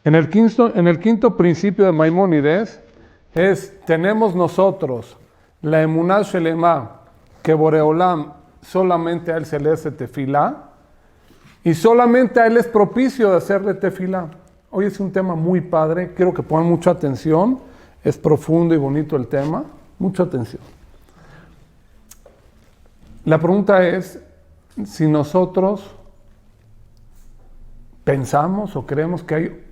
En el quinto principio de Maimónides tenemos nosotros la emuná shelema, que Boreolam solamente a él se le hace tefilá, y solamente a él es propicio de hacerle tefilá. Hoy es un tema muy padre, quiero que pongan mucha atención, es profundo y bonito el tema, mucha atención. La pregunta es si nosotros pensamos o creemos que hay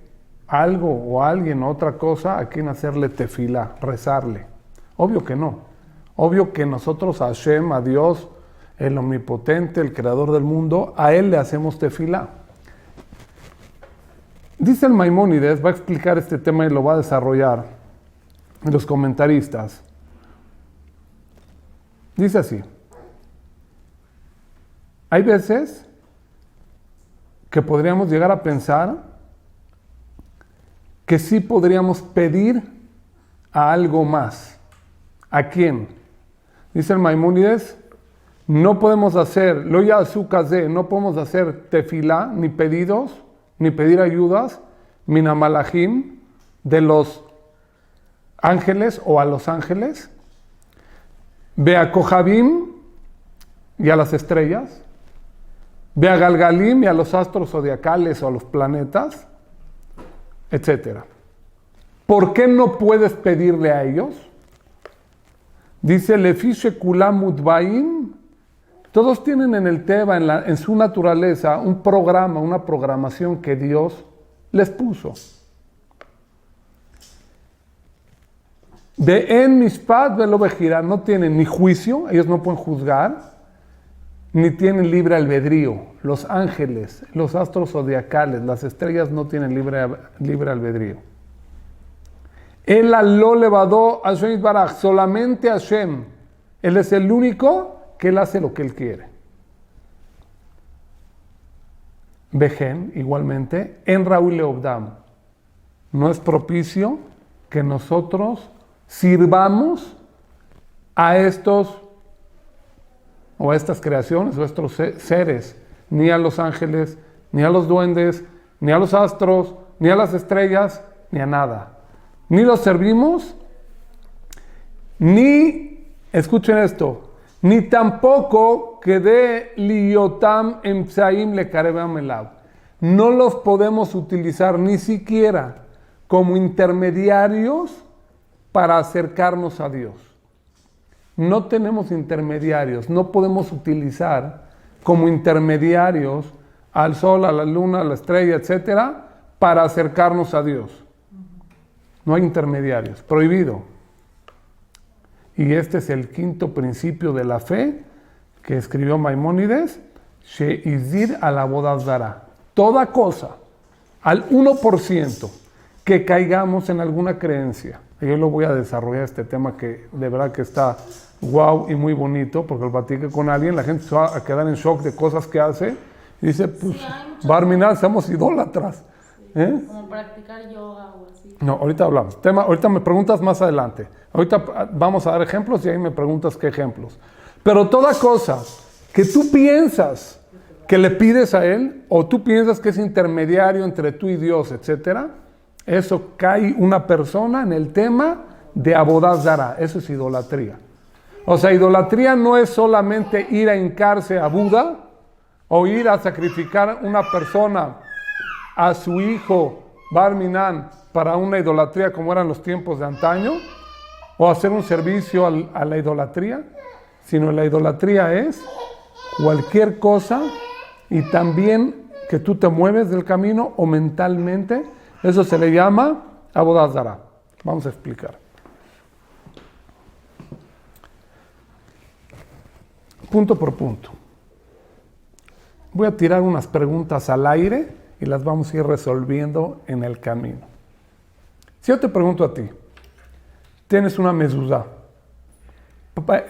algo o alguien o otra cosa a quien hacerle tefilá, rezarle. Obvio que no. Obvio que nosotros a Hashem, a Dios, el omnipotente, el creador del mundo, a él le hacemos tefilá. Dice el Maimónides, va a explicar este tema y lo va a desarrollar en los comentaristas. Dice así: hay veces que podríamos llegar a pensar que sí podríamos pedir a algo más. ¿A quién? Dice el Maimónides, no podemos hacer, lo ya azúcar no podemos hacer tefilá, ni pedidos, ni pedir ayudas, minamalajim, de los ángeles o a los ángeles, beakojabim, y a las estrellas, beagalgalim, y a los astros zodiacales o a los planetas, etc. ¿Por qué no puedes pedirle a ellos? Dice, Lefishe kulam mutbaim, todos tienen en el Teba, en su naturaleza, un programa, una programación que Dios les puso. De en mishpat velo bejira, no tienen ni juicio, ellos no pueden juzgar, ni tienen libre albedrío. Los ángeles, los astros zodiacales, las estrellas no tienen libre albedrío. El aló levadó a Hashem Baraj, solamente Hashem. Él es el único que él hace lo que él quiere. Vejen, igualmente, en Raúl Leobdam. No es propicio que nosotros sirvamos a estos o a estas creaciones o a estos seres, ni a los ángeles, ni a los duendes, ni a los astros, ni a las estrellas, ni a nada. Ni los servimos, ni, escuchen esto, ni tampoco que de liotam emsaim le karevam elav. No los podemos utilizar ni siquiera como intermediarios para acercarnos a Dios. No tenemos intermediarios, no podemos utilizar como intermediarios al sol, a la luna, a la estrella, etcétera, para acercarnos a Dios. No hay intermediarios, prohibido. Y este es el quinto principio de la fe que escribió Maimónides, Sheizir a la boda zara. Toda cosa, al 1% que caigamos en alguna creencia. Yo lo voy a desarrollar este tema que de verdad que está guau y muy bonito, porque lo platiqué con alguien, la gente se va a quedar en shock de cosas que hace, y dice, pues, Barminan, somos idólatras. Como practicar yoga o así. No, ahorita hablamos. Ahorita me preguntas más adelante. Ahorita vamos a dar ejemplos y ahí me preguntas qué ejemplos. Pero toda cosa que tú piensas que le pides a él, o tú piensas que es intermediario entre tú y Dios, etcétera, eso cae una persona en el tema de Abodá Zara. Eso es idolatría. O sea, idolatría no es solamente ir a hincarse a Buda o ir a sacrificar una persona a su hijo Barminan para una idolatría como eran los tiempos de antaño, o hacer un servicio a la idolatría, sino la idolatría es cualquier cosa y también que tú te mueves del camino o mentalmente, eso se le llama Abodá Zara. Vamos a explicar. Punto por punto. Voy a tirar unas preguntas al aire y las vamos a ir resolviendo en el camino. Si yo te pregunto a ti, tienes una mezuzá,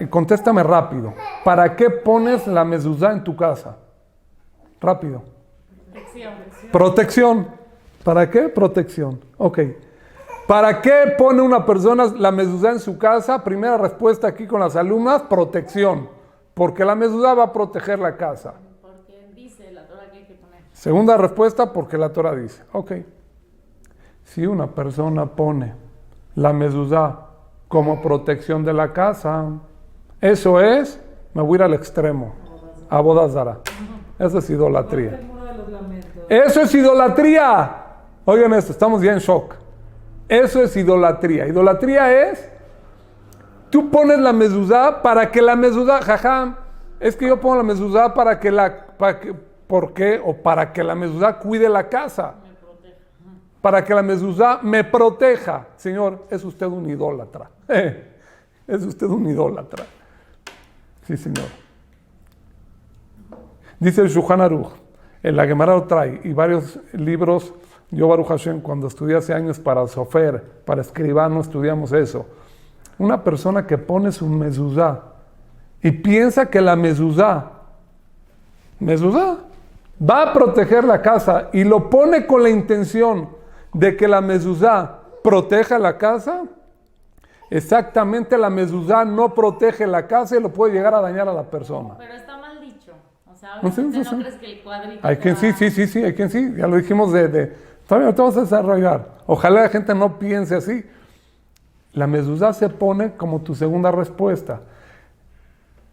contéstame rápido. ¿Para qué pones la mezuzá en tu casa? Rápido. Protección. ¿Para qué? Protección. Ok. ¿Para qué pone una persona la mezuzá en su casa? Primera respuesta aquí con las alumnas, protección. Porque la mezuzá va a proteger la casa. Porque dice la Torah que hay que poner. Segunda respuesta, porque la Torah dice. Ok. Si una persona pone la mezuzá como protección de la casa, eso es, me voy a ir al extremo, a boda zara. Eso es idolatría. Eso es idolatría. Oigan esto, estamos ya en shock. Eso es idolatría. Idolatría es, tú pones la mezuzá para que la mezuzá, jajam, es que yo pongo la mezuzá para que ¿por qué? O para que la mezuzá cuide la casa. Para que la mezuzá me proteja. Señor, es usted un idólatra. Es usted un idólatra. Sí, señor. Dice el Shulchan Aruch, la Gemara lo trae, y varios libros. Yo, Baruch Hashem, cuando estudié hace años para Sofer, para escribano, estudiamos eso. Una persona que pone su mezuzá y piensa que la mezuzá va a proteger la casa y lo pone con la intención de que la mezuzá proteja la casa, exactamente la mezuzá no protege la casa y lo puede llegar a dañar a la persona. Pero está mal dicho. O sea, obviamente no crees que el cuadrito... Hay quien sí, hay quien sí. Ya lo dijimos todavía no te vamos a desarrollar. Ojalá la gente no piense así. La mezuzá se pone como tu segunda respuesta.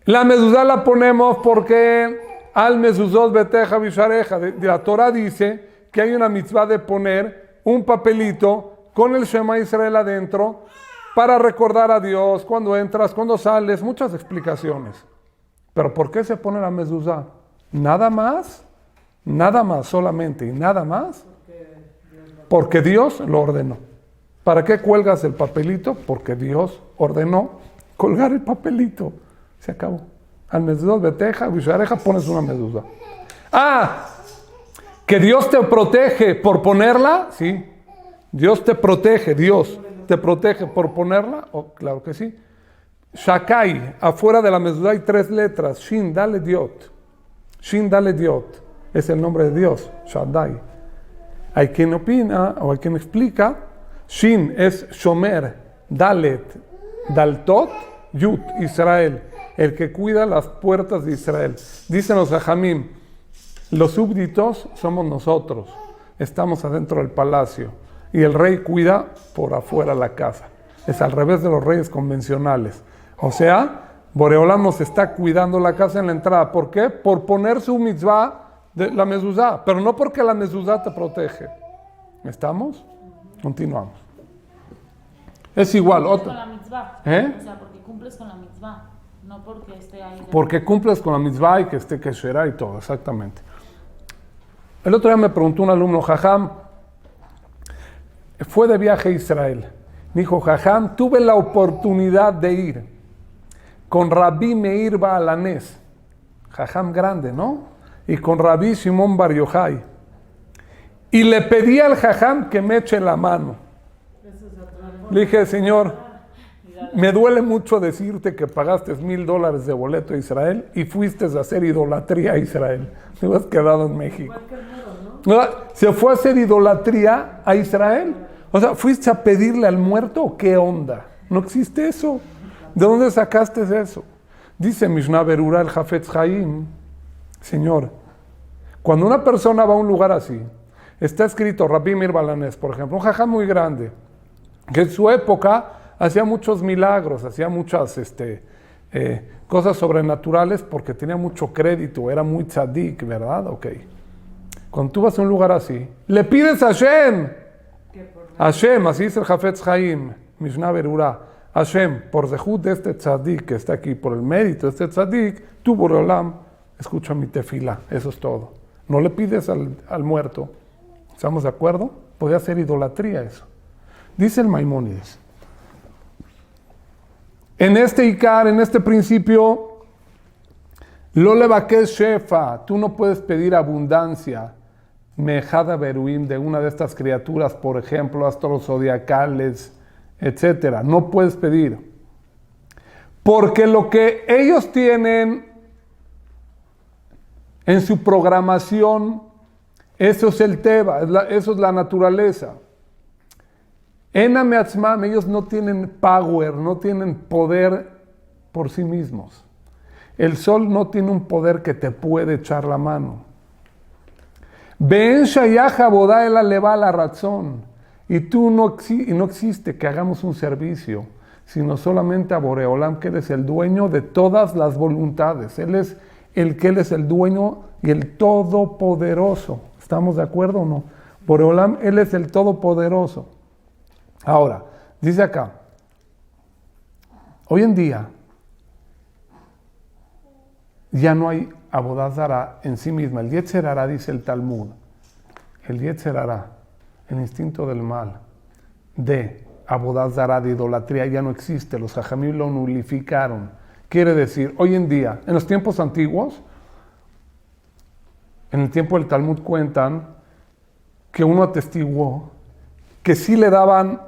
La mezuzá la ponemos porque al mezuzot beteja bishareja. La Torah dice que hay una mitzvah de poner un papelito con el Shema Israel adentro para recordar a Dios cuando entras, cuando sales, muchas explicaciones. Pero ¿por qué se pone la mezuzá? Nada más solamente y nada más. Porque Dios lo ordenó. ¿Para qué cuelgas el papelito? Porque Dios ordenó colgar el papelito. Se acabó. Al mezuzot beteja, bishareja, pones una mezuzá. ¿Que Dios te protege por ponerla? Sí. Dios te protege por ponerla. Oh, claro que sí. Shakai, afuera de la mezuzá hay 3 letras. Shin, dale diot. Shin, dale diot. Es el nombre de Dios. Shaddai. Hay quien opina o hay quien explica. Shin es Shomer, Dalet, Daltot, Yut, Israel. El que cuida las puertas de Israel. Dicen los Jajamim, los súbditos somos nosotros. Estamos adentro del palacio. Y el rey cuida por afuera la casa. Es al revés de los reyes convencionales. O sea, Boreolam nos está cuidando la casa en la entrada. ¿Por qué? Por poner su mitzvah de la mezuzá, pero no porque la mezuzá te protege. ¿Estamos? Continuamos. Es igual. Con la mitzvah. O sea, porque cumples con la mitzvah, no porque esté ahí. Porque cumples con la mitzvah y que esté kesherá y todo, exactamente. El otro día me preguntó un alumno, Jajam, fue de viaje a Israel. Me dijo, Jajam, tuve la oportunidad de ir con Rabbi Meir Baalanés, Jajam grande, ¿no? Y con Rabbi Shimon Bar Yochai. Y le pedí al Jajam que me eche la mano. Le dije, Señor, me duele mucho decirte que pagaste $1,000 de boleto a Israel y fuiste a hacer idolatría a Israel. Te has quedado en México. Se fue a hacer idolatría a Israel. O sea, ¿fuiste a pedirle al muerto o qué onda? No existe eso. ¿De dónde sacaste eso? Dice Mishnah Berurah el Hafetz Haim, Señor, cuando una persona va a un lugar así, está escrito Rabbi Meir Baalanés, por ejemplo, un jajam muy grande, que en su época hacía muchos milagros, hacía muchas cosas sobrenaturales porque tenía mucho crédito, era muy tzadik, ¿verdad? Ok. Cuando tú vas a un lugar así, le pides a Hashem, así dice el Hafetz Haim, Mishnah Berurah, Hashem, por zehut de este tzadik que está aquí, por el mérito de este tzadik, tú, Boreolam, escucha mi tefila, eso es todo. No le pides al muerto. ¿Estamos de acuerdo? Podría ser idolatría eso. Dice el Maimónides. En este Ikar, en este principio, lo levaques shefa, tú no puedes pedir abundancia, mejada beruim, de una de estas criaturas, por ejemplo, astros zodiacales, etcétera. No puedes pedir. Porque lo que ellos tienen en su programación, eso es el Teba, eso es la naturaleza. Ename Atzmam, ellos no tienen power, no tienen poder por sí mismos. El sol no tiene un poder que te puede echar la mano. Ben Shayach Abodá el Aleva la razón. Y no existe que hagamos un servicio, sino solamente a Boreolam, que Él es el dueño de todas las voluntades. Él es el dueño y el todopoderoso. ¿Estamos de acuerdo o no? Boreolam, Él es el todopoderoso. Ahora, dice acá, hoy en día ya no hay Avodah Zará en sí misma. El Yetzer Hará, dice el Talmud, el Yetzer Hará, el instinto del mal, de Avodah Zará, de idolatría, ya no existe. Los Jajamim lo nulificaron. Quiere decir, hoy en día, en los tiempos antiguos, en el tiempo del Talmud cuentan que uno atestiguó que sí le daban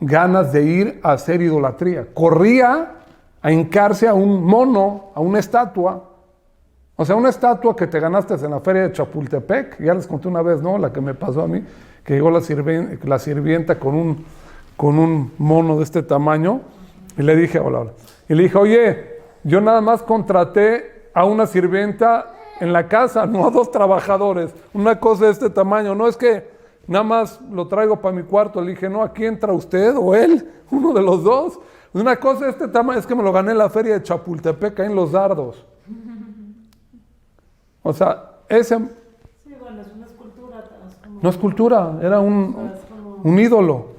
ganas de ir a hacer idolatría. Corría a hincarse a un mono, a una estatua. O sea, una estatua que te ganaste en la feria de Chapultepec. Ya les conté una vez, ¿no? La que me pasó a mí, que llegó la sirvienta con un mono de este tamaño. Y le dije, hola. Y le dije, oye, yo nada más contraté a una sirvienta en la casa, no a 2 trabajadores. Una cosa de este tamaño. No es que nada más lo traigo para mi cuarto. Le dije, no, aquí entra usted o él, uno de los dos. Una cosa de este tamaño es que me lo gané en la feria de Chapultepec, ahí en Los Dardos. O sea, ese... Sí, bueno, es una escultura. Es como... No es cultura, era un ídolo.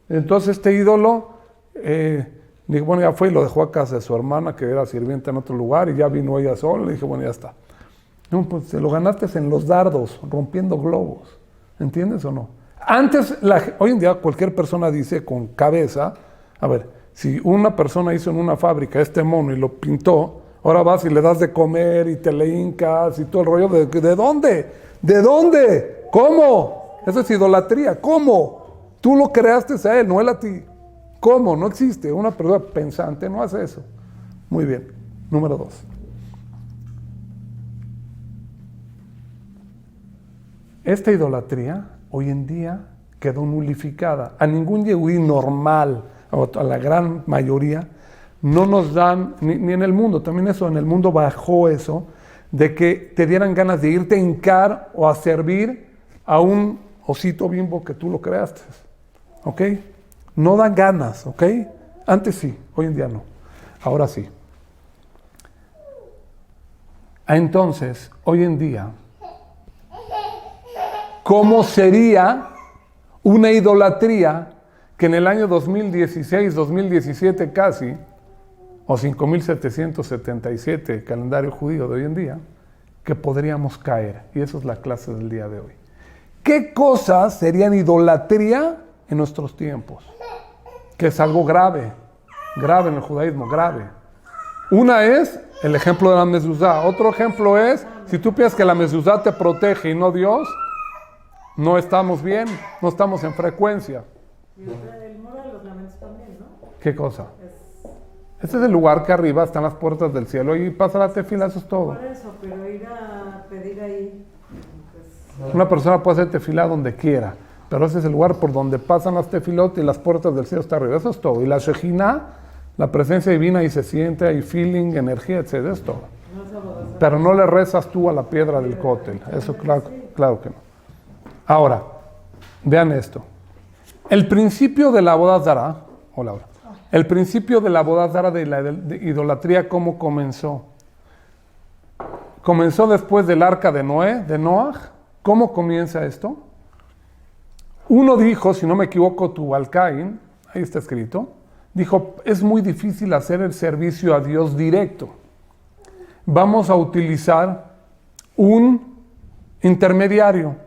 Entonces este ídolo, dije, bueno, ya fue y lo dejó a casa de su hermana, que era sirvienta en otro lugar, y ya vino ella sola. Le dije, bueno, ya está. No, pues te lo ganaste en Los Dardos, rompiendo globos. ¿Entiendes o no? Antes, hoy en día cualquier persona dice con cabeza, a ver, si una persona hizo en una fábrica este mono y lo pintó, ahora vas y le das de comer y te le hincas y todo el rollo. ¿De dónde? ¿De dónde? ¿Cómo? Eso es idolatría. ¿Cómo? Tú lo creaste a él, no él a ti. ¿Cómo? No existe. Una persona pensante no hace eso. Muy bien. Número 2. Esta idolatría hoy en día quedó nulificada. A ningún yehudí normal, a la gran mayoría, no nos dan, ni en el mundo, también eso, en el mundo bajó eso, de que te dieran ganas de irte a hincar o a servir a un osito Bimbo que tú lo creaste. ¿Ok? No dan ganas, ¿ok? Antes sí, hoy en día no. Ahora sí. Entonces, hoy en día, ¿cómo sería una idolatría que en el año 2016, 2017 casi, o 5777, calendario judío de hoy en día, que podríamos caer? Y eso es la clase del día de hoy. ¿Qué cosas serían idolatría en nuestros tiempos? Que es algo grave en el judaísmo, grave. Una es el ejemplo de la mezuzá. Otro ejemplo es, si tú piensas que la mezuzá te protege y no Dios, no estamos bien, no estamos en frecuencia. Y el muro de los lamentos también, ¿no? ¿Qué cosa? Este es el lugar que arriba están las puertas del cielo y pasa la tefila, eso es todo. Por eso, pero ir a pedir ahí, pues... Una persona puede hacer tefila donde quiera, pero ese es el lugar por donde pasan las tefilot y las puertas del cielo está arriba, eso es todo. Y la Shejina, la presencia divina, ahí se siente, hay feeling, energía, etc. Eso es todo. Pero no le rezas tú a la piedra del cótel, eso claro que no. Ahora, vean esto. El principio de la boda zará, el principio de la boda zará de la idolatría, ¿cómo comenzó? Comenzó después del arca de Noaj. ¿Cómo comienza esto? Uno dijo, si no me equivoco, Tubal-Caín, ahí está escrito, dijo, es muy difícil hacer el servicio a Dios directo. Vamos a utilizar un intermediario.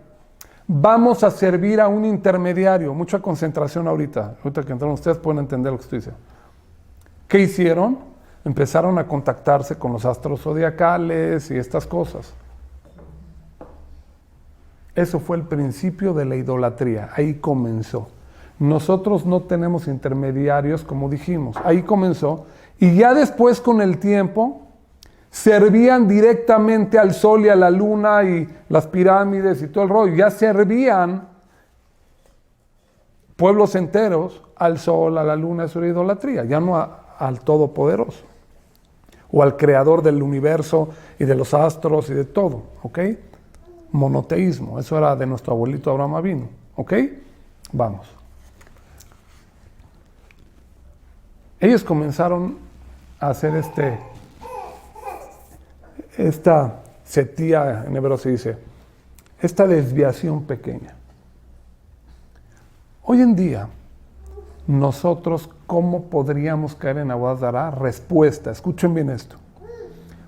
Vamos a servir a un intermediario. Mucha concentración ahorita que entran ustedes pueden entender lo que estoy diciendo. ¿Qué hicieron? Empezaron a contactarse con los astros zodiacales y estas cosas. Eso fue el principio de la idolatría. Ahí comenzó. Nosotros no tenemos intermediarios, como dijimos. Ahí comenzó. Y ya después, con el tiempo, servían directamente al sol y a la luna y las pirámides y todo el rollo. Ya servían pueblos enteros al sol, a la luna. Eso era idolatría. Ya no al Todopoderoso. O al Creador del universo y de los astros y de todo. ¿Ok? Monoteísmo. Eso era de nuestro abuelito Abraham Avinu. ¿Ok? Vamos. Ellos comenzaron a hacer esta setía, en hebreo se dice, esta desviación pequeña. Hoy en día, nosotros, ¿cómo podríamos caer en Avodat Zará? Respuesta, escuchen bien esto.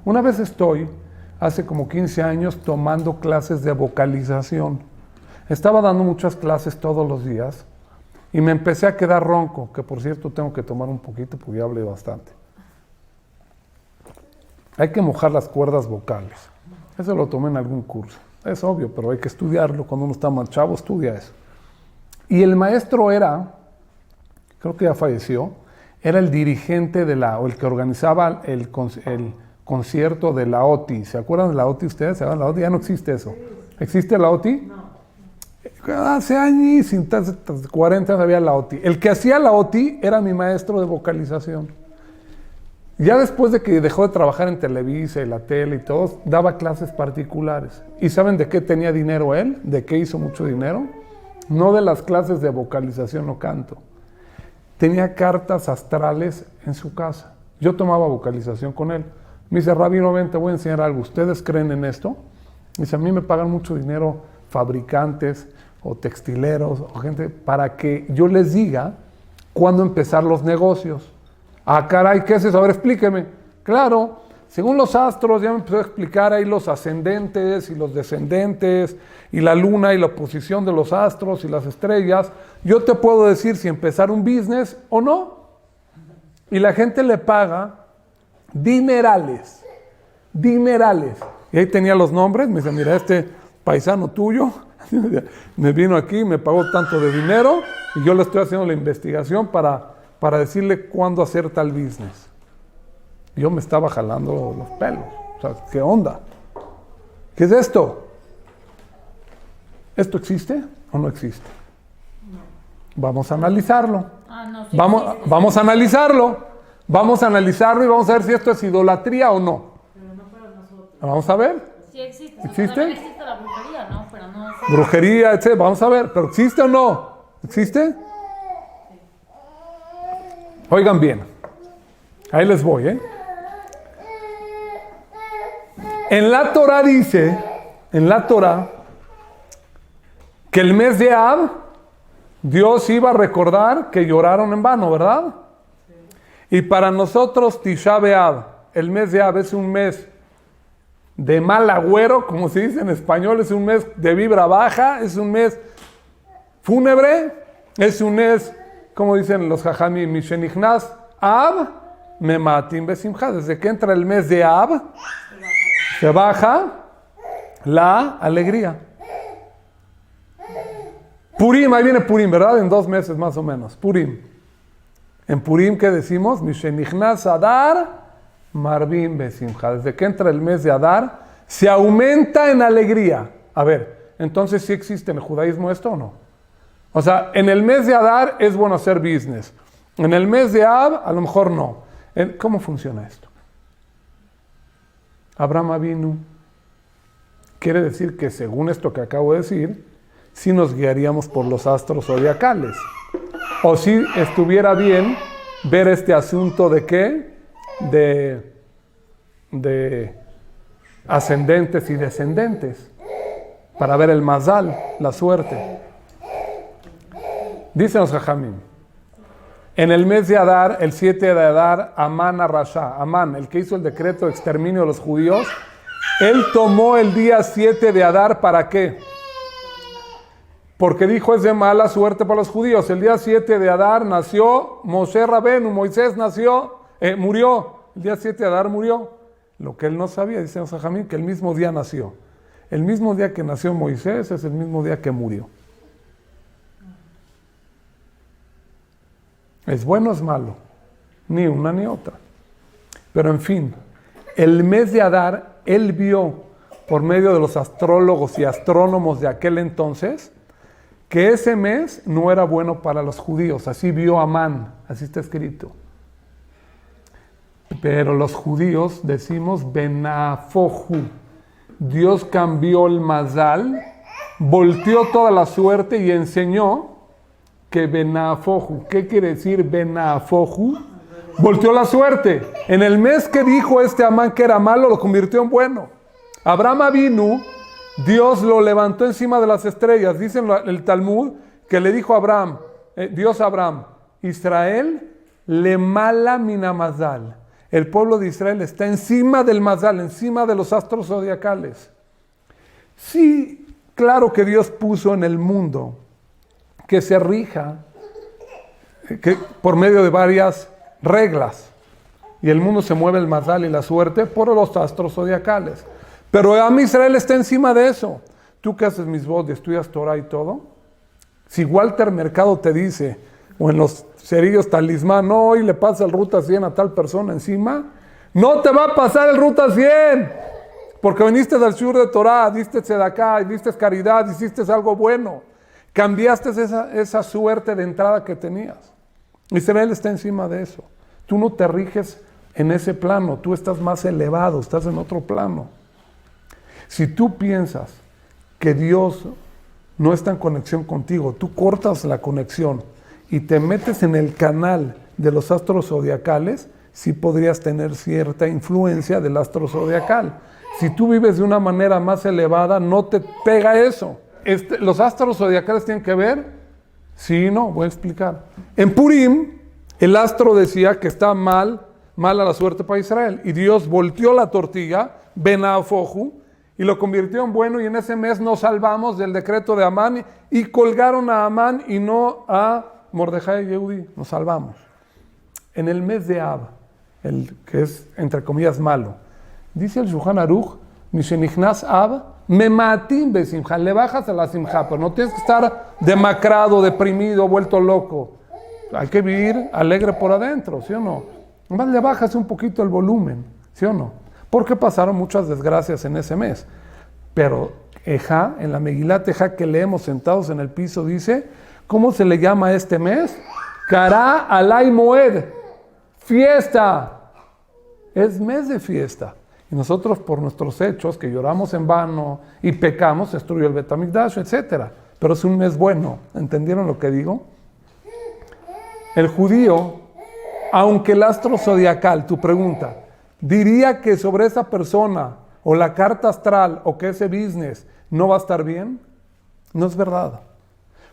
Una vez hace como 15 años, tomando clases de vocalización. Estaba dando muchas clases todos los días y me empecé a quedar ronco, que por cierto tengo que tomar un poquito porque ya hablé bastante. Hay que mojar las cuerdas vocales. Eso lo tomé en algún curso. Es obvio, pero hay que estudiarlo. Cuando uno está más chavo, estudia eso. Y el maestro creo que ya falleció, era el dirigente o el que organizaba el concierto de la OTI. ¿Se acuerdan de la OTI ustedes? ¿Se acuerdan de la OTI? Ya no existe eso. ¿Existe la OTI? No. Hace años, 40 había la OTI. El que hacía la OTI era mi maestro de vocalización. Ya después de que dejó de trabajar en Televisa y la tele y todo, daba clases particulares. ¿Y saben de qué tenía dinero él? ¿De qué hizo mucho dinero? No de las clases de vocalización o canto. Tenía cartas astrales en su casa. Yo tomaba vocalización con él. Me dice, Rabino, ven, te voy a enseñar algo. ¿Ustedes creen en esto? Me dice, a mí me pagan mucho dinero fabricantes o textileros o gente para que yo les diga cuándo empezar los negocios. Ah, caray, ¿qué es eso? A ver, explíqueme. Claro, según los astros, ya me empezó a explicar ahí los ascendentes y los descendentes y la luna y la posición de los astros y las estrellas. Yo te puedo decir si empezar un business o no. Y la gente le paga dinerales. Y ahí tenía los nombres. Me dice, mira, este paisano tuyo me vino aquí, me pagó tanto de dinero y yo le estoy haciendo la investigación para decirle cuándo hacer tal business. Yo me estaba jalando los pelos. O sea, ¿qué onda? ¿Qué es esto? ¿Esto existe o no existe? No. Vamos a analizarlo. Sí vamos a analizarlo. Vamos a analizarlo y vamos a ver si esto es idolatría o no. Pero no para nosotros. Vamos a ver. Sí existe. ¿Existe? También existe la brujería, ¿no? Pero no. Brujería, etc. Vamos a ver. ¿Pero existe o no? ¿Existe? Oigan bien. Ahí les voy, En la Torah dice, que el mes de Ab, Dios iba a recordar que lloraron en vano, ¿verdad? Sí. Y para nosotros, Tisha B'Av, el mes de Ab es un mes de mal agüero, como se dice en español, es un mes de vibra baja, es un mes fúnebre, es un mes, como dicen los jajamim, Mishenichnas Ab, Mematim Besimcha. Desde que entra el mes de Ab, se baja la alegría. Purim, ahí viene Purim, ¿verdad? En 2 meses más o menos. Purim. En Purim, ¿qué decimos? Mishenichnas Adar, Marvim Besimcha. Desde que entra el mes de Adar, se aumenta en alegría. A ver, entonces ¿sí existe en el judaísmo esto o no? O sea, en el mes de Adar es bueno hacer business. En el mes de Ab, a lo mejor no. ¿Cómo funciona esto? Abraham Avinu quiere decir que según esto que acabo de decir, sí nos guiaríamos por los astros zodiacales. O si estuviera bien ver este asunto de qué, de ascendentes y descendentes, para ver el mazal, la suerte. Dicen los jajamim, en el mes de Adar, el 7 de Adar, Amán Arrasha, Amán, el que hizo el decreto de exterminio de los judíos, él tomó el día 7 de Adar, ¿para qué? Porque dijo, es de mala suerte para los judíos. El día 7 de Adar nació Moshe Rabenu, Moisés murió. El día 7 de Adar murió. Lo que él no sabía, dice Jajamín, que el mismo día nació. El mismo día que nació Moisés es el mismo día que murió. ¿Es bueno o es malo? Ni una ni otra. Pero en fin, el mes de Adar, él vio por medio de los astrólogos y astrónomos de aquel entonces que ese mes no era bueno para los judíos. Así vio Amán, así está escrito. Pero los judíos decimos Benafohu. Dios cambió el mazal, volteó toda la suerte y enseñó que Benafohu. ¿Qué quiere decir Benafohu? Volteó la suerte. En el mes que dijo este Amán que era malo, lo convirtió en bueno. Abraham Avinu, Dios lo levantó encima de las estrellas. Dice en el Talmud que le dijo a Abraham, Dios a Abraham, Israel le mala minamazal. El pueblo de Israel está encima del mazal, encima de los astros zodiacales. Sí, claro que Dios puso en el mundo que se rija por medio de varias reglas. Y el mundo se mueve el mazal y la suerte por los astros zodiacales. Pero a mí Israel está encima de eso. Tú que haces mis votos, estudias Torah y todo. Si Walter Mercado te dice, o en los cerillos talismán, no, hoy le pasa el ruta 100 a tal persona encima, no te va a pasar el ruta 100. Porque viniste del sur de Torah, diste tzedaká, diste caridad, hiciste algo bueno. Cambiaste esa suerte de entrada que tenías. Israel está encima de eso. Tú no te riges en ese plano, tú estás más elevado, estás en otro plano. Si tú piensas que Dios no está en conexión contigo, tú cortas la conexión y te metes en el canal de los astros zodiacales, sí podrías tener cierta influencia del astro zodiacal. Si tú vives de una manera más elevada, no te pega eso. Los astros zodiacales tienen que ver. Sí, no, voy a explicar. En Purim, el astro decía que está mala la suerte para Israel. Y Dios volteó la tortilla, Benafoju, y lo convirtió en bueno. Y en ese mes nos salvamos del decreto de Amán. Y colgaron a Amán y no a Mordejai y Yehudí. Nos salvamos. En el mes de Ab, el que es, entre comillas, malo, dice el Shulchan Aruch, Mishenichnas Ab, Mematim besimcha, le bajas a la simcha, pero no tienes que estar demacrado, deprimido, vuelto loco. Hay que vivir alegre por adentro, ¿sí o no? Nomás le bajas un poquito el volumen, ¿sí o no? Porque pasaron muchas desgracias en ese mes. Pero Ejá, en la Megilat Ejá que leemos sentados en el piso, dice, ¿cómo se le llama a este mes? Kará alay moed, fiesta. Es mes de fiesta. Y nosotros por nuestros hechos, que lloramos en vano y pecamos, destruyó el Bet HaMikdash, etc. Pero es un mes bueno. ¿Entendieron lo que digo? El judío, aunque el astro zodiacal, tu pregunta, diría que sobre esa persona, o la carta astral, o que ese business no va a estar bien, no es verdad.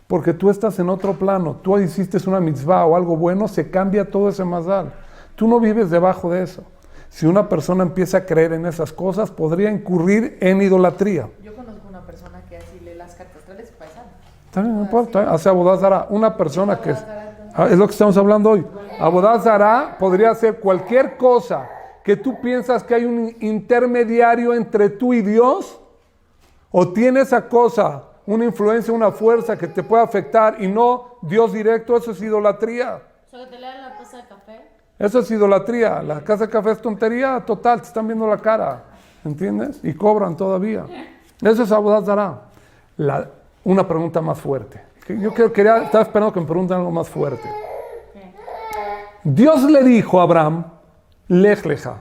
Porque tú estás en otro plano, tú hiciste una mitzvah o algo bueno, se cambia todo ese mazal. Tú no vives debajo de eso. Si una persona empieza a creer en esas cosas, podría incurrir en idolatría. Yo conozco una persona que así lee las cartas astrales paisana. También no importa, hace Abodá Zará. Una persona que es lo que estamos hablando hoy. Abodá Zará podría ser cualquier cosa que tú piensas que hay un intermediario entre tú y Dios, o tiene esa cosa, una influencia, una fuerza que te puede afectar y no Dios directo, eso es idolatría. O sea, que te lean la taza de café. Eso es idolatría. La casa de café es tontería total, te están viendo la cara, ¿entiendes? Y cobran todavía. Eso es Abodá Zará. Una pregunta más fuerte. Estaba esperando que me pregunten algo más fuerte. Dios le dijo a Abraham, Lej leja.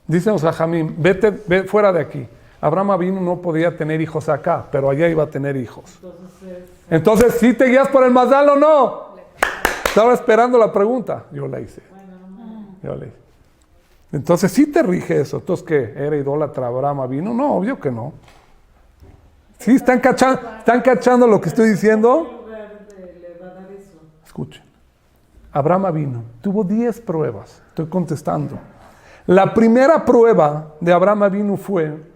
Dicen los Jajamim, ve fuera de aquí. Abraham Avinu no podía tener hijos acá, pero allá iba a tener hijos. Entonces, ¿sí te guías por el mazal o no? Estaba esperando la pregunta. Yo la hice. Entonces, ¿sí te rige eso? ¿Entonces qué? ¿Era idólatra Abraham Avinu? No, obvio que no. ¿Sí? ¿Están cachando lo que estoy diciendo? Escuchen. Abraham Avinu tuvo 10 pruebas. Estoy contestando. La primera prueba de Abraham Avinu fue,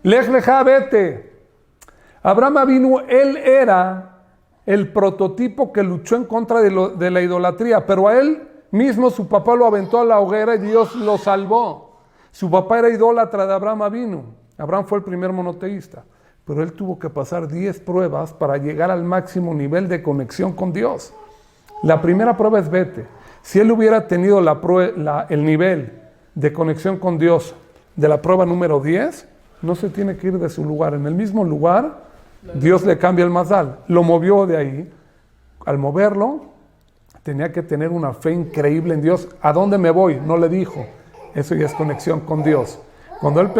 Lej leja, vete. Abraham Avinu, él era el prototipo que luchó en contra de la idolatría, pero a él mismo su papá lo aventó a la hoguera y Dios lo salvó. Su papá era idólatra de Abraham Avinu. Abraham fue el primer monoteísta, pero él tuvo que pasar 10 pruebas para llegar al máximo nivel de conexión con Dios. La primera prueba es vete. Si él hubiera tenido el nivel de conexión con Dios de la prueba número 10, no se tiene que ir de su lugar. En el mismo lugar, Dios le cambia el mazal. Lo movió de ahí. Al moverlo, tenía que tener una fe increíble en Dios. ¿A dónde me voy? No le dijo. Eso ya es conexión con Dios. Cuando él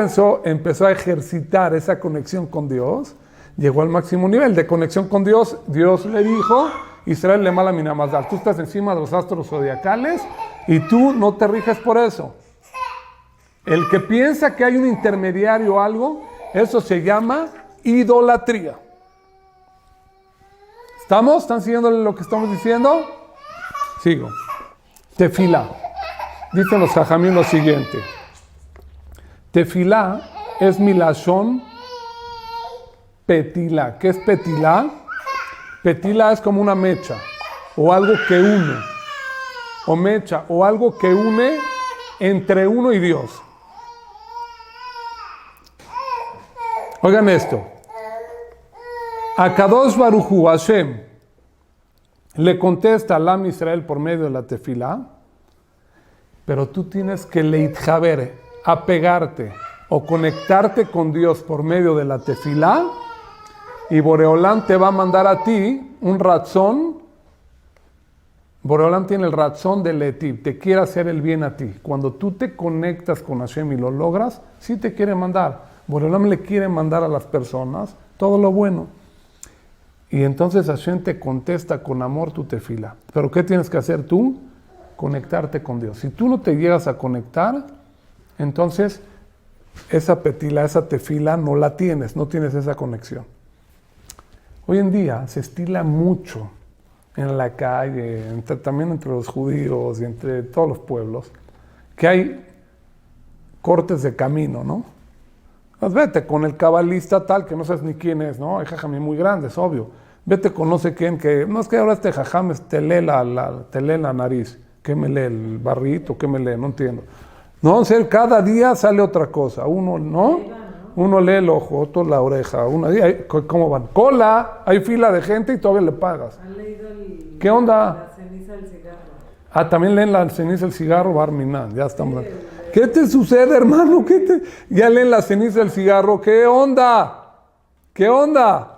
empezó a ejercitar esa conexión con Dios, llegó al máximo nivel de conexión con Dios. Dios le dijo, Israel le mala minamazal. Tú estás encima de los astros zodiacales y tú no te riges por eso. El que piensa que hay un intermediario o algo, eso se llama idolatría. ¿Estamos? ¿Están siguiendo lo que estamos diciendo? Sigo. Tefilá. Dicen los jajamín lo siguiente. Tefilá es milashón petilá. ¿Qué es petilá? Petilá es como una mecha o algo que une. O mecha o algo que une entre uno y Dios. Oigan esto. A Kadosh Baruj Hu, Hashem, le contesta a Am Israel por medio de la tefilá, pero tú tienes que leitjaber, apegarte o conectarte con Dios por medio de la tefilá, y Boreolán te va a mandar a ti un razón. Boreolán tiene el razón de Letiv, te quiere hacer el bien a ti. Cuando tú te conectas con Hashem y lo logras, sí te quiere mandar. Boreolán le quiere mandar a las personas todo lo bueno. Y entonces Hashem te contesta con amor tu tefila. Pero ¿qué tienes que hacer tú? Conectarte con Dios. Si tú no te llegas a conectar, entonces esa petila, esa tefila no la tienes, no tienes esa conexión. Hoy en día se estila mucho en la calle, también entre los judíos y entre todos los pueblos, que hay cortes de camino, ¿no? Pues vete con el cabalista tal, que no sabes ni quién es, ¿no? Hay jajamí muy grandes, obvio. Vete con no sé quién, que no es que ahora este jajam te lee la nariz. ¿Qué me lee? ¿El barrito? ¿Qué me lee? No entiendo. No, en serio, cada día sale otra cosa. Uno, ¿no? Uno lee el ojo, otro la oreja. ¿Cómo van? Cola, hay fila de gente y todavía le pagas. ¿Han leído ¿Qué onda? La ceniza del cigarro? También leen la ceniza del cigarro, Barminan, ya estamos. ¿Qué te sucede, hermano? Ya leen la ceniza del cigarro. ¿Qué onda? ¿Qué onda?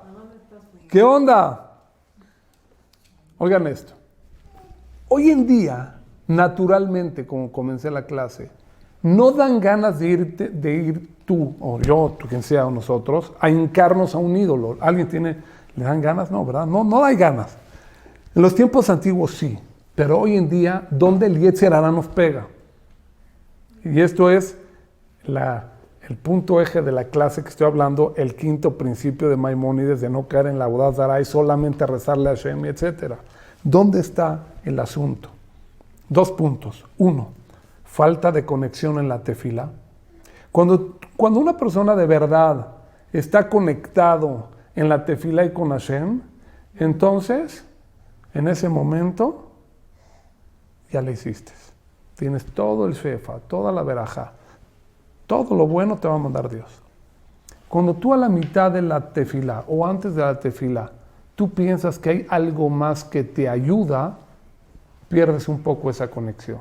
¿Qué onda? Oigan esto. Hoy en día, naturalmente, como comencé la clase, no dan ganas de ir tú, o yo, quien sea, o nosotros, a hincarnos a un ídolo. ¿Le dan ganas? No, ¿verdad? No hay ganas. En los tiempos antiguos sí, pero hoy en día, ¿dónde el Yetzer Hará nos pega? Y esto es el punto eje de la clase que estoy hablando, el quinto principio de Maimónides, de no caer en la Avodat Zará y solamente rezarle a Hashem, etc. ¿Dónde está el asunto? 2 puntos. 1, falta de conexión en la tefila. Cuando una persona de verdad está conectado en la tefila y con Hashem, entonces, en ese momento, ya le hiciste. Tienes todo el shefa, toda la verajá. Todo lo bueno te va a mandar Dios. Cuando tú a la mitad de la tefilá o antes de la tefilá, tú piensas que hay algo más que te ayuda, pierdes un poco esa conexión.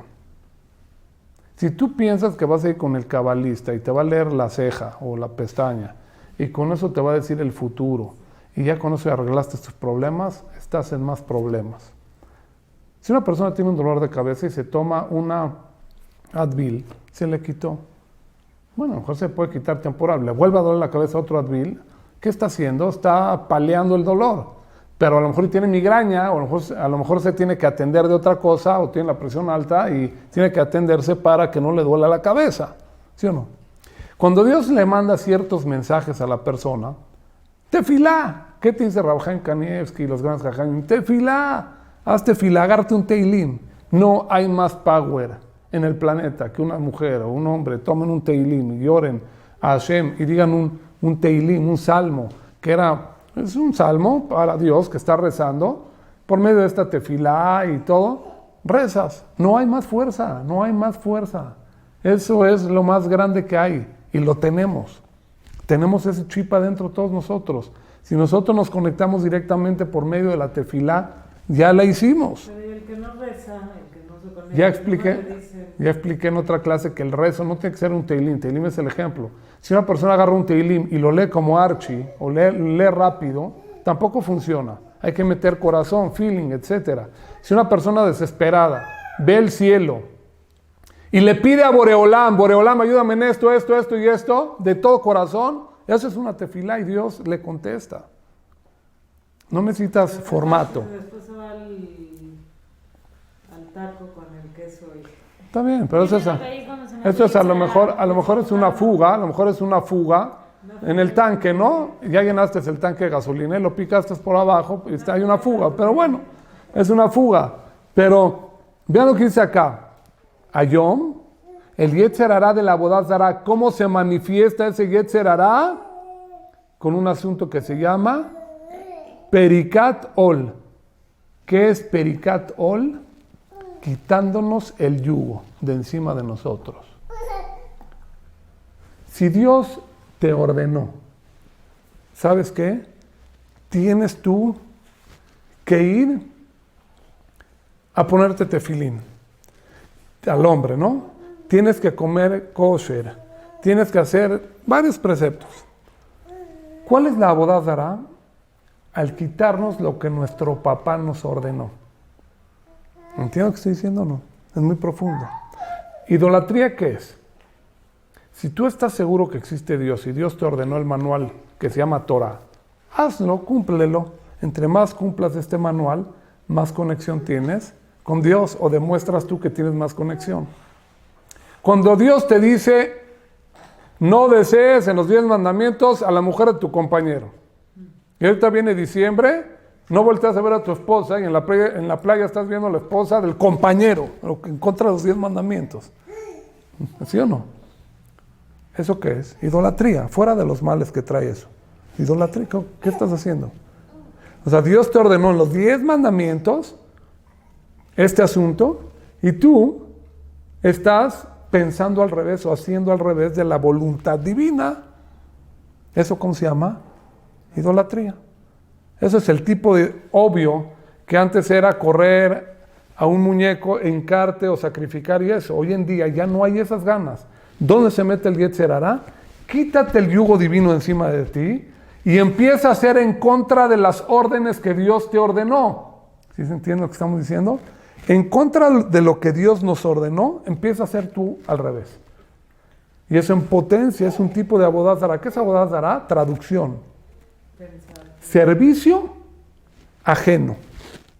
Si tú piensas que vas a ir con el cabalista y te va a leer la ceja o la pestaña y con eso te va a decir el futuro y ya con eso arreglaste tus problemas, estás en más problemas. Si una persona tiene un dolor de cabeza y se toma una Advil, se le quitó. Bueno, a lo mejor se puede quitar temporal, le vuelve a doler la cabeza otro Advil. ¿Qué está haciendo? Está paliando el dolor. Pero a lo mejor tiene migraña, o a lo mejor se tiene que atender de otra cosa, o tiene la presión alta y tiene que atenderse para que no le duela la cabeza. ¿Sí o no? Cuando Dios le manda ciertos mensajes a la persona, tefilá. ¿Qué te dice Rav Chaim Kanievski y los grandes jajamim? Tefilá. Haz tefilá, agárrate un teilim. No hay más power en el planeta que una mujer o un hombre tomen un teilim y lloren a Hashem y digan un teilim, un salmo, que es un salmo para Dios que está rezando por medio de esta tefilá y todo, rezas. No hay más fuerza, no hay más fuerza. Eso es lo más grande que hay y lo tenemos. Tenemos ese chip adentro todos nosotros. Si nosotros nos conectamos directamente por medio de la tefilá, ya la hicimos. Pero el que no reza, el que no se conecta, Ya no expliqué en otra clase que el rezo no tiene que ser un teilim. Teilim es el ejemplo. Si una persona agarra un teilim y lo lee como Archie o lee rápido, tampoco funciona. Hay que meter corazón, feeling, etc. Si una persona desesperada ve el cielo y le pide a Boreolán, ayúdame en esto y esto, de todo corazón, eso es una tefilá y Dios le contesta. No necesitas formato. Después se va al taco con el queso. Está bien, pero eso es a lo mejor es una fuga, en el tanque, ¿no? Ya llenaste el tanque de gasolina y lo picaste por abajo, y hay una fuga, pero bueno, es una fuga. Pero vean lo que dice acá. Ayom, el Yetzer Hará de la Avodat Zará, ¿cómo se manifiesta ese Yetzer Hará? Con un asunto que se llama Perikat Ol. ¿Qué es Perikat Ol? Quitándonos el yugo de encima de nosotros. Si Dios te ordenó, ¿sabes qué? Tienes tú que ir a ponerte tefilín al hombre, ¿no? Tienes que comer kosher, tienes que hacer varios preceptos. ¿Cuál es la Avodat Zará? Al quitarnos lo que nuestro papá nos ordenó. ¿Entiendes lo que estoy diciendo o no? Es muy profundo. ¿Idolatría qué es? Si tú estás seguro que existe Dios y Dios te ordenó el manual que se llama Torah, hazlo, cúmplelo. Entre más cumplas este manual, más conexión tienes con Dios o demuestras tú que tienes más conexión. Cuando Dios te dice, no desees en los 10 mandamientos a la mujer de tu compañero. Y ahorita viene diciembre, no volteas a ver a tu esposa y en la playa estás viendo a la esposa del compañero, en contra de los 10 mandamientos. ¿Sí o no? ¿Eso qué es? Idolatría, fuera de los males que trae eso. Idolatría, ¿qué estás haciendo? O sea, Dios te ordenó en los 10 mandamientos este asunto y tú estás pensando al revés o haciendo al revés de la voluntad divina. ¿Eso cómo se llama? Idolatría. Eso es el tipo de obvio que antes era correr a un muñeco, hincarte o sacrificar y eso. Hoy en día ya no hay esas ganas. ¿Dónde se mete el Yetzer Hará? Quítate el yugo divino encima de ti y empieza a hacer en contra de las órdenes que Dios te ordenó. ¿Sí se entiende lo que estamos diciendo? En contra de lo que Dios nos ordenó, empieza a hacer tú al revés. Y eso en potencia es un tipo de Avodat Zará. ¿Qué es Avodat Zará? Traducción. Servicio ajeno.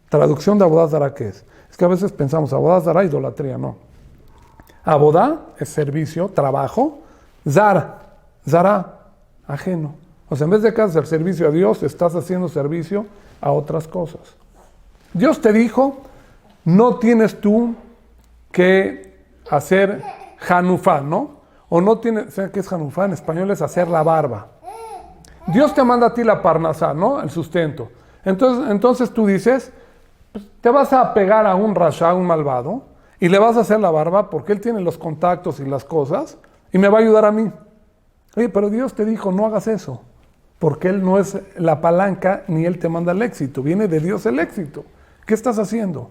Traducción de Avodat Zará, ¿qué es? Es que a veces pensamos, Avodat Zará, idolatría, no. Abodá es servicio, trabajo. Zará, ajeno. O sea, en vez de que hacer servicio a Dios, estás haciendo servicio a otras cosas. Dios te dijo, no tienes tú que hacer Hanufá, ¿no? O no tienes, ¿saben qué es Hanufá? En español es hacer la barba. Dios te manda a ti la parnasá, ¿no? El sustento. Entonces tú dices, pues, te vas a pegar a un rasha, un malvado, y le vas a hacer la barba porque él tiene los contactos y las cosas, y me va a ayudar a mí. Oye, pero Dios te dijo, no hagas eso, porque él no es la palanca, ni él te manda el éxito. Viene de Dios el éxito. ¿Qué estás haciendo?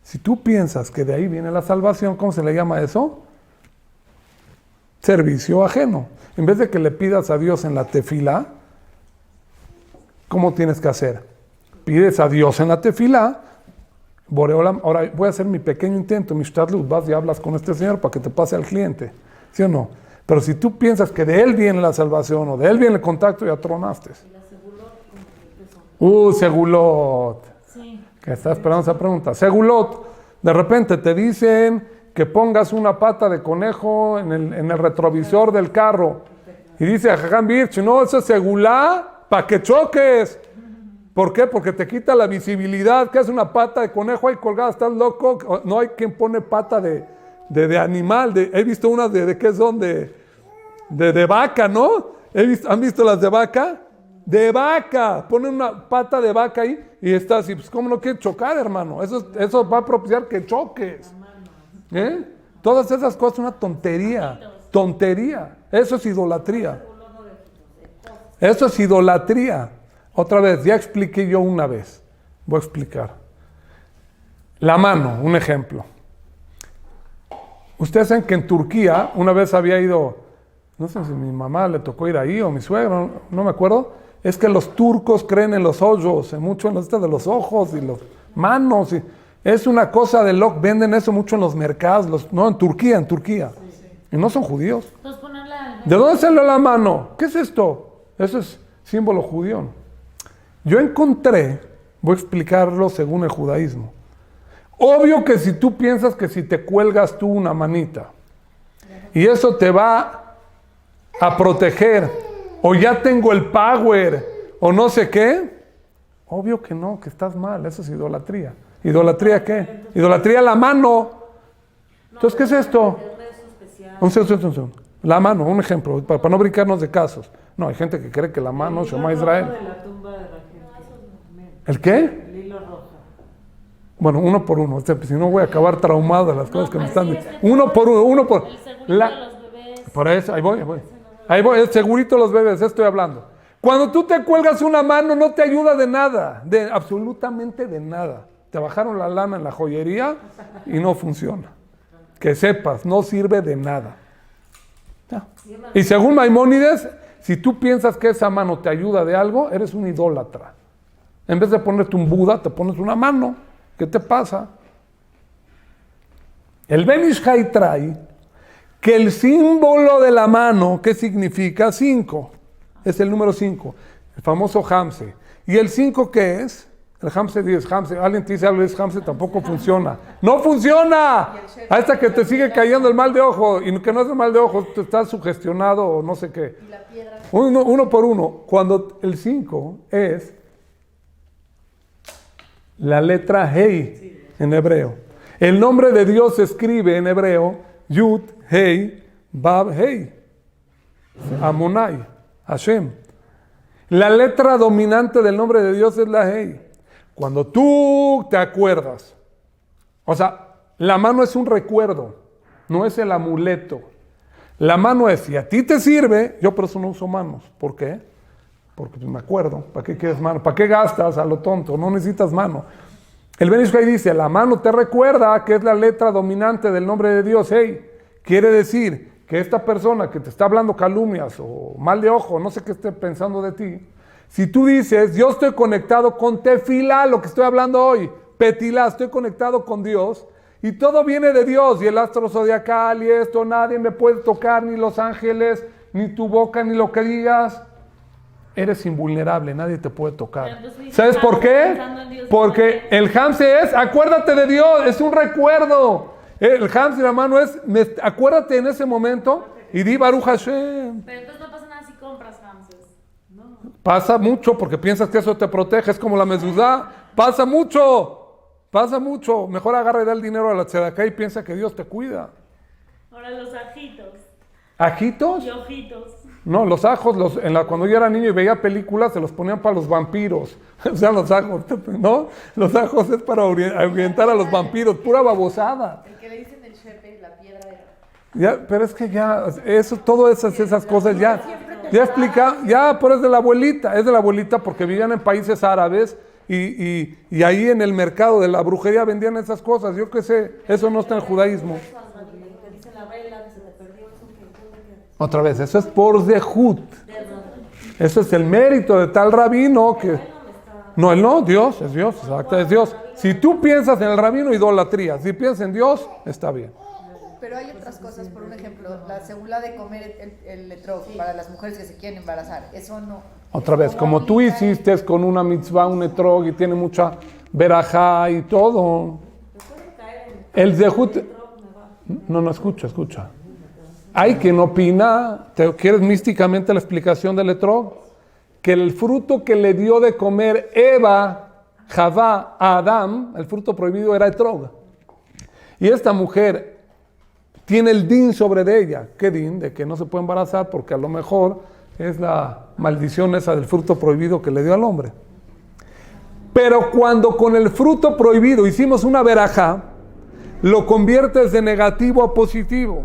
Si tú piensas que de ahí viene la salvación, ¿cómo se le llama eso? Servicio ajeno. En vez de que le pidas a Dios en la tefilá, ¿cómo tienes que hacer? Pides a Dios en la tefilá, Boreolam, ahora voy a hacer mi pequeño intento, mi shtadlut, vas y hablas con este señor para que te pase al cliente, ¿sí o no? Pero si tú piensas que de él viene la salvación o de él viene el contacto, ya tronaste. Segulot. Sí. Que está esperando esa pregunta. Segulot, de repente te dicen que pongas una pata de conejo en el retrovisor del carro. Y dice a Jajam Birch, no, eso es segulá para que choques. ¿Por qué? Porque te quita la visibilidad. ¿Qué es una pata de conejo ahí colgada? ¿Estás loco? No hay quien pone pata de animal. He visto unas de qué son, de vaca, ¿no? ¿Han visto las de vaca? De vaca. Ponen una pata de vaca ahí y está así. Pues, ¿cómo no quieres chocar, hermano? Eso va a propiciar que choques. Todas esas cosas son una tontería. Tontería. Eso es idolatría. Eso es idolatría. Otra vez, ya expliqué yo una vez. Voy a explicar. La mano, un ejemplo. Ustedes saben que en Turquía, una vez había ido, no sé si mi mamá le tocó ir ahí o mi suegro, no me acuerdo, es que los turcos creen en los ojos, mucho en los de los ojos y las manos. Es una cosa de loco, venden eso mucho en los mercados, no, en Turquía. Sí. Y no son judíos. ¿De dónde salió la mano? ¿Qué es esto? Eso es símbolo judío. Yo encontré, voy a explicarlo según el judaísmo. Obvio que si tú piensas que si te cuelgas tú una manita y eso te va a proteger, o ya tengo el power, o no sé qué, obvio que no, que estás mal, eso es idolatría. ¿Idolatría qué? Idolatría la mano. Entonces, ¿qué es esto? Un segundo. La mano, un ejemplo, para no brincarnos de casos. No, hay gente que cree que la mano se llama Israel. De la tumba de Raquel. ¿El qué? El hilo rojo. Bueno, uno por uno, si no voy a acabar traumado de las cosas que me están diciendo. Uno por uno. El segurito de los bebés. Por eso, ahí voy, el segurito de los bebés, estoy hablando. Cuando tú te cuelgas una mano no te ayuda de nada, de absolutamente de nada. Te bajaron la lana en la joyería y no funciona. Que sepas, no sirve de nada. Ya. Y según Maimónides, si tú piensas que esa mano te ayuda de algo, eres un idólatra. En vez de ponerte un Buda, te pones una mano. ¿Qué te pasa? El Ben Ish Chai trae que el símbolo de la mano, ¿qué significa? 5. Es el número 5, el famoso Hamse. ¿Y el 5 qué es? El Hamse 10. Hamse. Alguien te dice algo de Hamse, tampoco funciona. ¡No funciona! Hasta que te sigue cayendo el mal de ojo. Y que no es el mal de ojo, te estás sugestionado o no sé qué. Uno por uno. Cuando el 5 es la letra Hei en hebreo. El nombre de Dios se escribe en hebreo Yud, Hei, Bab, Hei. Amonai, Hashem. La letra dominante del nombre de Dios es la Hei. Cuando tú te acuerdas, o sea, la mano es un recuerdo, no es el amuleto. La mano es, si a ti te sirve, yo por eso no uso manos. ¿Por qué? Porque pues, me acuerdo. ¿Para qué quieres mano? ¿Para qué gastas a lo tonto? No necesitas mano. El Ben Ish Chai dice, la mano te recuerda que es la letra dominante del nombre de Dios. Hey, quiere decir que esta persona que te está hablando calumnias o mal de ojo, no sé qué esté pensando de ti, si tú dices, yo estoy conectado con Tefilá, lo que estoy hablando hoy, Petilá, estoy conectado con Dios, y todo viene de Dios, y el astro zodiacal y esto, nadie me puede tocar, ni los ángeles, ni tu boca, ni lo que digas. Eres invulnerable, nadie te puede tocar. ¿Sabes por qué? Porque el Hamse es, acuérdate de Dios, es un recuerdo. El Hamse, la mano es, acuérdate en ese momento y di Baruch Hashem. Pero entonces no pasa nada si compras hamsters. No. Pasa mucho porque piensas que eso te protege, es como la mezuzá. Pasa mucho. Mejor agarra y da el dinero a la tzedaká y piensa que Dios te cuida. Ahora los ajitos. ¿Ajitos? Y ojitos. No, los ajos, cuando yo era niño y veía películas, se los ponían para los vampiros. O sea, los ajos, ¿no? Los ajos es para ahuyentar a los vampiros, pura babosada. El que le dicen el shepe, la piedra de... Ya, pero es que ya, eso, todas esas cosas ya explica, pero es de la abuelita porque vivían en países árabes y ahí en el mercado de la brujería vendían esas cosas. Yo qué sé, eso no está en el judaísmo. Otra vez, eso es por zehut. Eso es el mérito de tal rabino que... No, él no, Dios, es Dios, exacto, es Dios. Si tú piensas en el rabino, idolatría. Si piensas en Dios, está bien. Pero hay otras cosas, por un ejemplo, la segula de comer el etrog para las mujeres que se quieren embarazar, eso no. Otra vez, como tú hiciste con una mitzvah, un etrog, y tiene mucha verajá y todo. El zehut... No, escucha. Hay quien opina, ¿quieres místicamente la explicación del etrog? Que el fruto que le dio de comer Eva, Javá, a Adán, el fruto prohibido era etrog. Y esta mujer tiene el din sobre de ella. ¿Qué din? De que no se puede embarazar porque a lo mejor es la maldición esa del fruto prohibido que le dio al hombre. Pero cuando con el fruto prohibido hicimos una verajá, lo conviertes de negativo a positivo.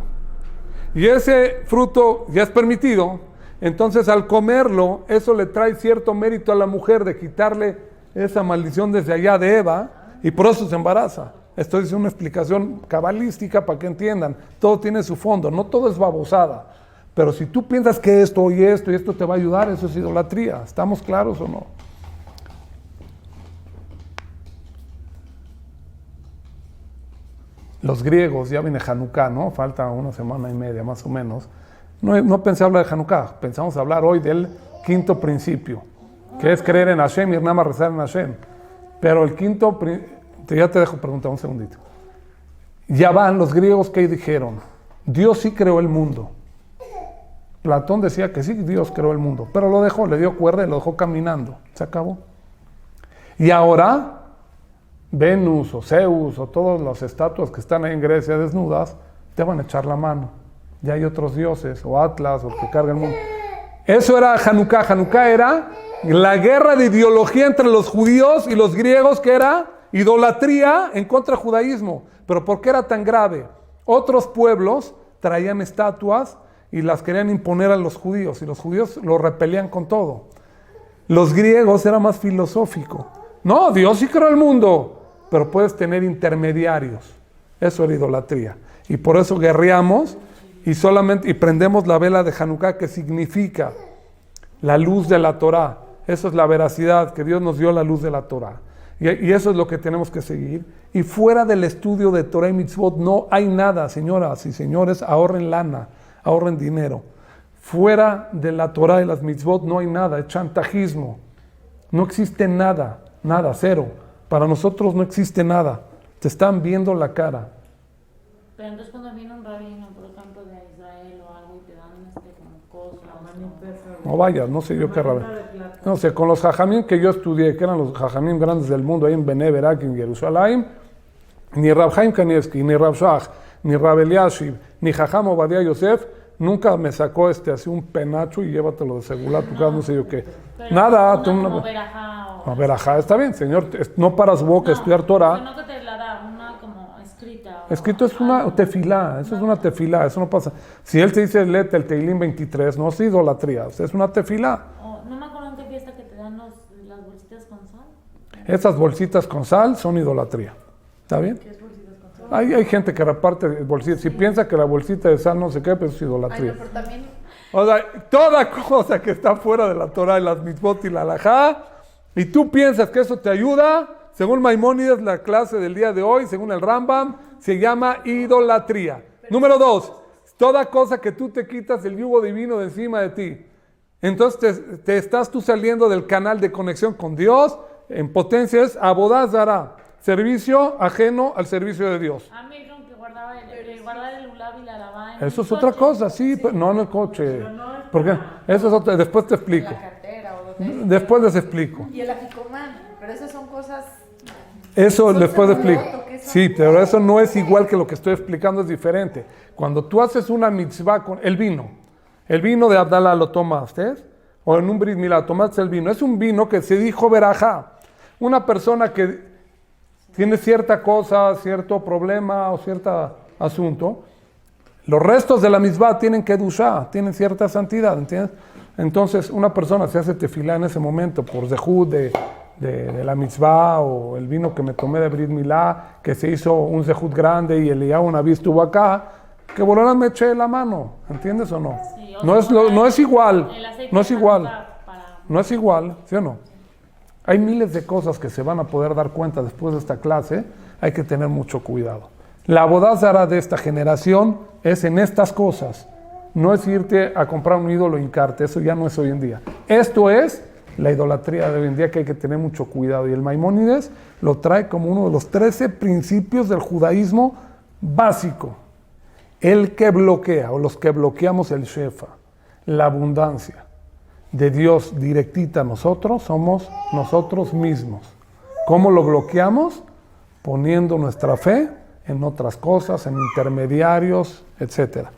Y ese fruto ya es permitido, entonces al comerlo, eso le trae cierto mérito a la mujer de quitarle esa maldición desde allá de Eva, y por eso se embaraza. Esto es una explicación cabalística para que entiendan. Todo tiene su fondo, no todo es babosada. Pero si tú piensas que esto y esto te va a ayudar, eso es idolatría. ¿Estamos claros o no? Los griegos, ya viene Hanukkah, ¿no? Falta una semana y media más o menos. No pensé hablar de Hanukkah, pensamos hablar hoy del quinto principio. que es creer en Hashem y nada más rezar en Hashem. Pero el quinto, ya te dejo preguntar un segundito. Ya van los griegos que dijeron, Dios sí creó el mundo. Platón decía que sí, Dios creó el mundo, pero lo dejó, le dio cuerda y lo dejó caminando. Se acabó. Y ahora, Venus o Zeus o todas las estatuas que están ahí en Grecia desnudas, te van a echar la mano. Ya hay otros dioses, o Atlas, o el que carga el mundo. Eso era Hanukkah. Hanukkah era la guerra de ideología entre los judíos y los griegos, que era idolatría en contra del judaísmo. Pero ¿por qué era tan grave? Otros pueblos traían estatuas y las querían imponer a los judíos, y los judíos lo repelían con todo. Los griegos era más filosófico. No, Dios sí creó el mundo, pero puedes tener intermediarios. Eso era idolatría. Y por eso guerreamos y prendemos la vela de Hanukkah, que significa la luz de la Torah. Eso es la veracidad, que Dios nos dio la luz de la Torah. Y eso es lo que tenemos que seguir. Y fuera del estudio de Torah y Mitzvot no hay nada, señoras y señores, ahorren lana, ahorren dinero. Fuera de la Torah y las Mitzvot no hay nada, es chantajismo. No existe nada, nada, cero. Para nosotros no existe nada. Te están viendo la cara. Pero entonces cuando viene un rabino, por ejemplo, de Israel o algo y te dan como cosas. No vayas, no sé yo qué rabino. No sé, con los jajamim que yo estudié, que eran los jajamim grandes del mundo, ahí en Bnei Berak, en Jerusalén, ni Rab Chaim Kanievski, ni Rab Shach, ni Rab Eliashiv, ni Jajam Obadia Yosef, nunca me sacó así un penacho y llévatelo de segula, tu casa, no sé yo qué. Nada, Como verajá, está bien, señor, no paras su boca a estudiar Torah. No que te la da, una como escrita. Escrito es una tefilá, eso es una tefilá, eso no pasa. Si él te dice, léete el Teilim 23, no es idolatría, es una tefilá. No me acuerdo en qué fiesta que te dan las bolsitas con sal. Esas bolsitas con sal son idolatría, ¿está bien? ¿Qué es bolsitas con sal? Hay gente que reparte bolsitas, si piensa que la bolsita de sal no sé qué, pues es idolatría. Ay, no, pero también... O sea, toda cosa que está fuera de la Torah y las mitzvot y la halajá, y tú piensas que eso te ayuda, según Maimónides, la clase del día de hoy, según el Rambam, se llama idolatría. Número 2, toda cosa que tú te quitas el yugo divino de encima de ti. Entonces te estás tú saliendo del canal de conexión con Dios, en potencia es abodá zará, servicio ajeno al servicio de Dios. A mí dijeron que guardar el ulab y la lavaba en Eso el es otra coche. cosa, sí, pero no en el coche. Porque eso es otra, después te explico. La cartera o donde... Después les explico. Y el aficomán, pero esas son cosas... Eso Son después les explico. secreto, que eso- Sí, pero eso no es igual que lo que estoy explicando, es diferente. Cuando tú haces una mitzvah con el vino de Abdalá lo tomaste, o en un brit milá tomaste el vino, es un vino que se dijo verajá. Una persona que tiene cierta cosa, cierto problema o cierto asunto, los restos de la mitzvah tienen kedushá, tienen cierta santidad, ¿entiendes? Entonces una persona se hace tefilá en ese momento por zehut de la mitzvah, o el vino que me tomé de Brit Milá, que se hizo un zehut grande y Eliyahu Naví estuvo acá, que Borolán me eché la mano, ¿entiendes o no? Sí, No es igual, el aceite no es de igual, para- no es igual, ¿sí o no? Hay miles de cosas que se van a poder dar cuenta después de esta clase, hay que tener mucho cuidado. La abodá zará de esta generación es en estas cosas, no es irte a comprar un ídolo e hincarte, eso ya no es hoy en día. Esto es la idolatría de hoy en día, que hay que tener mucho cuidado, y el Maimónides lo trae como uno de los 13 principios del judaísmo básico. El que bloquea, o los que bloqueamos el shefa, la abundancia de Dios directita a nosotros, somos nosotros mismos. ¿Cómo lo bloqueamos? Poniendo nuestra fe en otras cosas, en intermediarios, etc.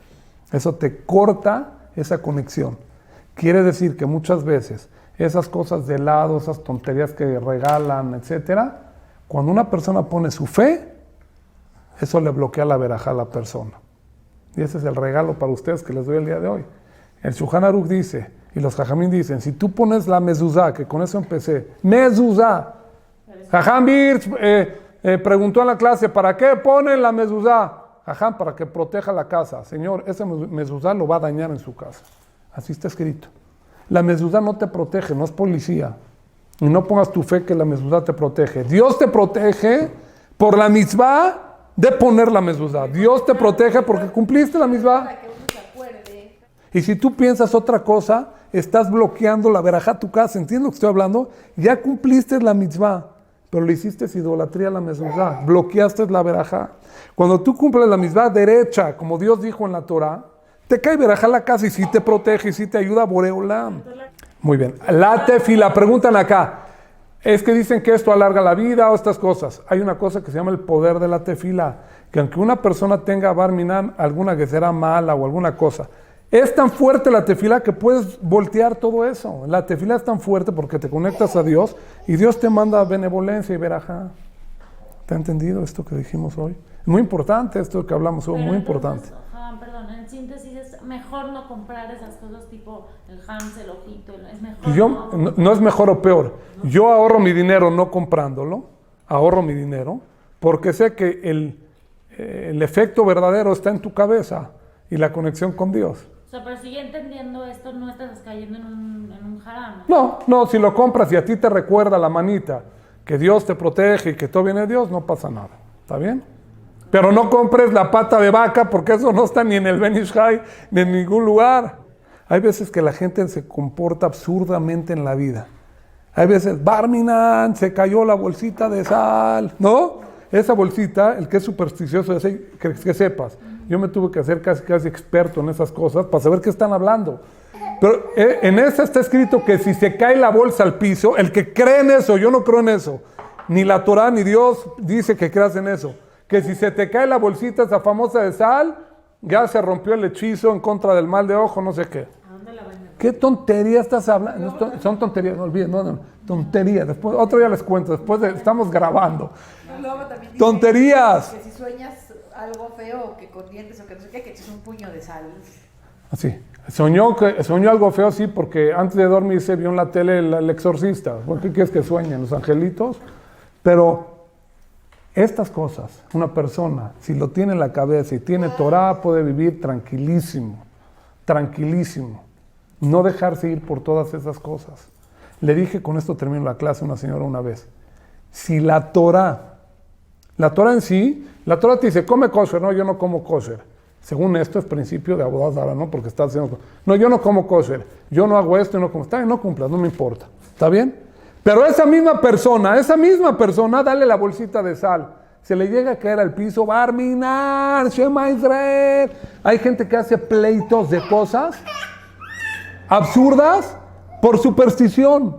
Eso te corta esa conexión. Quiere decir que muchas veces esas cosas de lado, esas tonterías que regalan, etcétera, cuando una persona pone su fe, eso le bloquea la verajá a la persona. Y ese es el regalo para ustedes que les doy el día de hoy. El Shulchan Aruch dice, y los jajamín dicen, si tú pones la mezuzá, que con eso empecé, mezuzá. Jajam Birch preguntó en la clase, ¿para qué ponen la mezuzá? Jajam, para que proteja la casa. Señor, ese mezuzá lo va a dañar en su casa. Así está escrito. La mezuzá no te protege, no es policía. Y no pongas tu fe que la mezuzá te protege. Dios te protege por la mitzvah de poner la mezuzá. Dios te protege porque cumpliste la mitzvah. Para que uno se acuerde. Y si tú piensas otra cosa, estás bloqueando la verajá a tu casa. ¿Entiendes lo que estoy hablando? Ya cumpliste la mitzvah, pero le hiciste idolatría a la mezuzá, bloqueaste la verajá. Cuando tú cumples la mitzvah derecha, como Dios dijo en la Torah, te cae verajá a la casa y sí te protege y sí te ayuda a Boreolam. Muy bien. La tefila, preguntan acá. Es que dicen que esto alarga la vida o estas cosas. Hay una cosa que se llama el poder de la tefila, que aunque una persona tenga bar minan, alguna que será mala o alguna cosa, es tan fuerte la tefila que puedes voltear todo eso. La tefila es tan fuerte porque te conectas a Dios y Dios te manda benevolencia y verajá. ¿Te ha entendido esto que dijimos hoy? Es muy importante esto que hablamos hoy, muy importante. Perdón, en síntesis es mejor no comprar esas cosas tipo el Hams, el ojito, es mejor No es mejor o peor. Yo ahorro mi dinero no comprándolo, ahorro mi dinero, porque sé que el efecto verdadero está en tu cabeza y la conexión con Dios. O sea, pero si ya entendiendo esto, no estás cayendo en un haram. No, si lo compras y a ti te recuerda la manita que Dios te protege y que todo viene de Dios, no pasa nada. ¿Está bien? Pero no compres la pata de vaca porque eso no está ni en el Ben Ish Hai ni en ningún lugar. Hay veces que la gente se comporta absurdamente en la vida. Hay veces, Barminan, se cayó la bolsita de sal, ¿no? Esa bolsita, el que es supersticioso, que sepas, yo me tuve que hacer casi experto en esas cosas para saber qué están hablando. Pero en esa está escrito que si se cae la bolsa al piso, el que cree en eso, yo no creo en eso, ni la Torah ni Dios dice que creas en eso, que si se te cae la bolsita esa famosa de sal, ya se rompió el hechizo en contra del mal de ojo, no sé qué. ¿A dónde la venden? ¿Qué tontería estás hablando? Son tonterías, no olviden, no, tonterías. Después, otro día les cuento, estamos grabando. Luego también dice ¡Tonterías! Que si sueñas algo feo, o que con dientes, o que no sé qué, que eches un puño de sal. Así. Soñó algo feo, sí, porque antes de dormir se vio en la tele el exorcista. ¿Por qué quieres que sueñen? ¿Los angelitos? Pero estas cosas, una persona, si lo tiene en la cabeza y tiene Torah, puede vivir tranquilísimo, tranquilísimo. No dejarse ir por todas esas cosas. Le dije, con esto termino la clase, a una señora una vez, si la Torah en sí, la Torah te dice, come kosher, no, yo no como kosher. Según esto es principio de Avodah Zarah, ¿no? Porque está haciendo, no, yo no como kosher, yo no hago esto y no como, está bien, no cumplas, no me importa, ¿está bien? Pero esa misma persona, dale la bolsita de sal, se le llega a caer al piso, Barminan, Shema Israel. Hay gente que hace pleitos de cosas absurdas por superstición.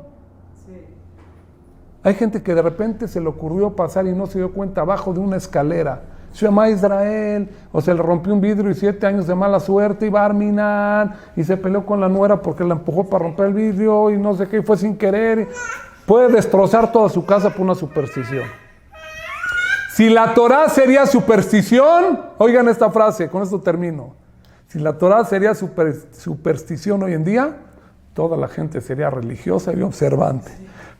Hay gente que de repente se le ocurrió pasar y no se dio cuenta abajo de una escalera. Shema Israel, o se le rompió un vidrio y 7 años de mala suerte y Barminan, y se peleó con la nuera porque la empujó para romper el vidrio y no sé qué, y fue sin querer. Puede destrozar toda su casa por una superstición. Si la Torah sería superstición, oigan esta frase, con esto termino. Si la Torah sería superstición hoy en día, toda la gente sería religiosa y observante.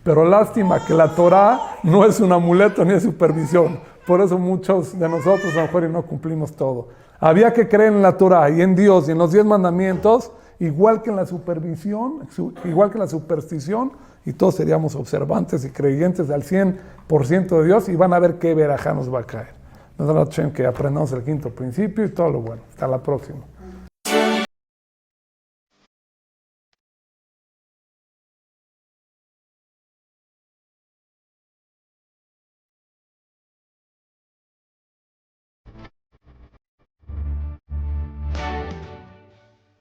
Pero lástima que la Torah no es un amuleto ni es supervisión. Por eso muchos de nosotros a lo mejor no cumplimos todo. Había que creer en la Torah y en Dios y en los 10 mandamientos, igual que en la supervisión, igual que en la superstición, y todos seríamos observantes y creyentes al 100% de Dios y van a ver qué verajá nos va a caer. Nos da la que aprendamos el 5.º principio y todo lo bueno. Hasta la próxima.